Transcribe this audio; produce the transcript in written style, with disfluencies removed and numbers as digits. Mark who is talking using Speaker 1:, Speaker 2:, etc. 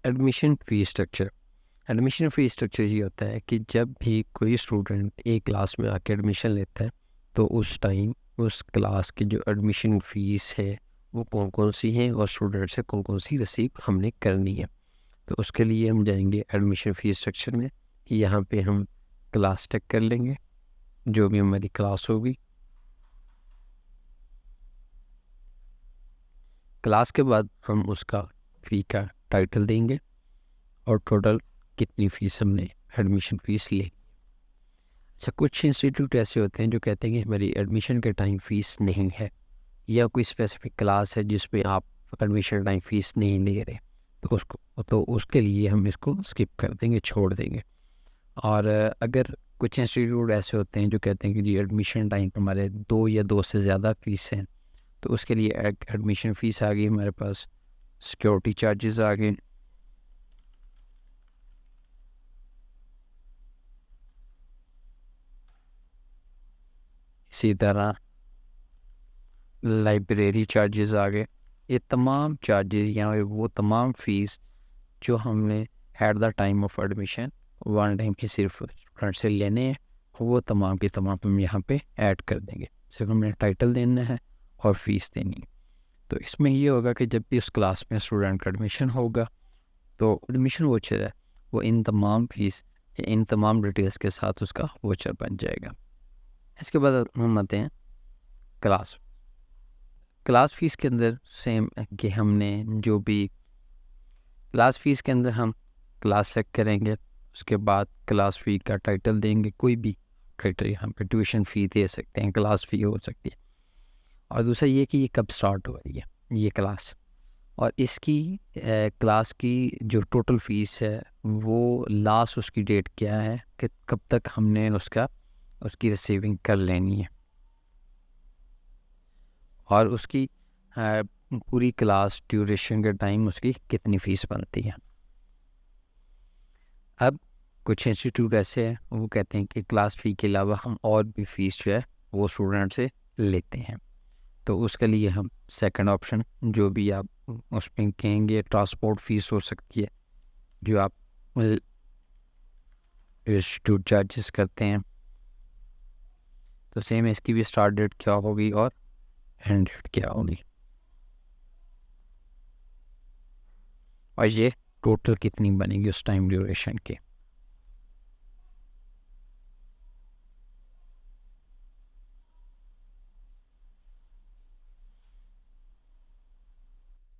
Speaker 1: Admission fee structure. Admission fee structure ये होता है कि जब भी कोई स्टूडेंट एक क्लास में आके एडमिशन लेता है तो उस टाइम उस क्लास की जो एडमिशन फ़ीस है वो कौन कौन सी है और स्टूडेंट से कौन कौन सी रिसीव हमने करनी है। तो उसके लिए हम जाएंगे एडमिशन फ़ी स्ट्रक्चर में। यहाँ पे हम क्लास टेक कर लेंगे, जो भी हमारी क्लास होगी। क्लास के बाद हम उसका फ़ी का टाइटल देंगे और टोटल कितनी फ़ीस हमने एडमिशन फ़ीस ली। अच्छा, कुछ इंस्टीट्यूट ऐसे होते हैं जो कहते हैं कि हमारी एडमिशन के टाइम फ़ीस नहीं है, या कोई स्पेसिफिक क्लास है जिसमें आप एडमिशन टाइम फ़ीस नहीं ले रहे, तो उसके लिए हम इसको स्किप कर देंगे, छोड़ देंगे। और अगर कुछ इंस्टीट्यूट ऐसे होते हैं जो कहते हैं कि जी एडमिशन टाइम पर हमारे 2 या 2 से ज़्यादा फ़ीस हैं, तो उसके लिए एडमिशन फ़ीस आ गई हमारे पास, सिक्योरिटी चार्जेस आ गए, इसी तरह लाइब्रेरी चार्जेस आ गए। ये तमाम चार्जेस या वो तमाम फ़ीस जो हमने at the time of admission one time ही सिर्फ स्टूडेंट से लेने हैं, वो तमाम के तमाम हम यहाँ पे ऐड कर देंगे। सिर्फ हमें टाइटल देना है और फ़ीस देनी है। तो इसमें ये होगा कि जब भी उस क्लास में स्टूडेंट का एडमिशन होगा तो एडमिशन वोचर है वो इन तमाम फ़ीस या इन तमाम डिटेल्स के साथ उसका वोचर बन जाएगा। इसके बाद हम आते हैं क्लास क्लास फ़ीस के अंदर सेम कि हमने जो भी क्लास फ़ीस के अंदर हम क्लास सेलेक्ट करेंगे, उसके बाद क्लास फ़ी का टाइटल देंगे, कोई भी टाइटल यहाँ पे ट्यूशन फ़ी दे सकते हैं, क्लास फ़ी हो सकती है। और दूसरा ये कि ये कब स्टार्ट हो रही है ये क्लास, और इसकी क्लास की जो टोटल फ़ीस है वो लास्ट उसकी डेट क्या है कि कब तक हमने उसकी रिसीविंग कर लेनी है, और उसकी पूरी क्लास ड्यूरेशन के टाइम उसकी कितनी फ़ीस बनती है। अब कुछ इंस्टीट्यूट ऐसे हैं वो कहते हैं कि क्लास फ़ी के अलावा हम और भी फ़ीस जो है वो स्टूडेंट से लेते हैं। तो उसके लिए हम सेकंड ऑप्शन जो भी आप उसमें कहेंगे, ट्रांसपोर्ट फ़ीस हो सकती है जो आप इंस्टीट्यूट चार्जेस करते हैं। तो सेम इसकी भी स्टार्ट डेट क्या होगी और एंड डेट क्या होगी, और ये टोटल कितनी बनेगी उस टाइम ड्यूरेशन के।